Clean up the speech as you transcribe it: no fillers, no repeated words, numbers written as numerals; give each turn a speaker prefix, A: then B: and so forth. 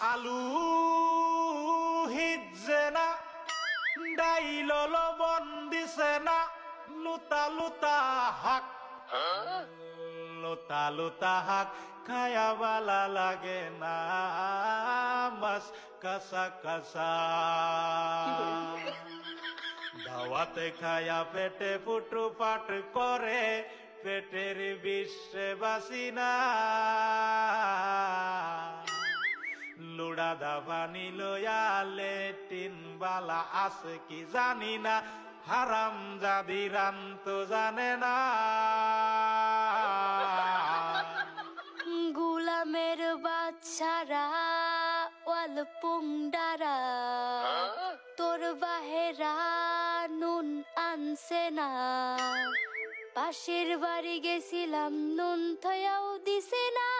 A: আলু হিজছে না ডাইল লবণ দিছে না লুতা লুতা হাক লুতা লুতা হাক খায়া বালা লাগে না মাছ কাঁচা কাঁচা দাওয়াতে খায়া পেটে ফুটু পাট করে পেটের বিশ্বে বাসি না লুড়া দাবানি লয়া লেটিন বালা আছে কি জানি না হারাম জাদি রান তো জানে না
B: গুলামের বাচ্চারা ওয়াল পুংডারা তোর বাহেরা নুন আনছে না পাশের বাড়ি গেছিলাম নুন থয়াও দিছে না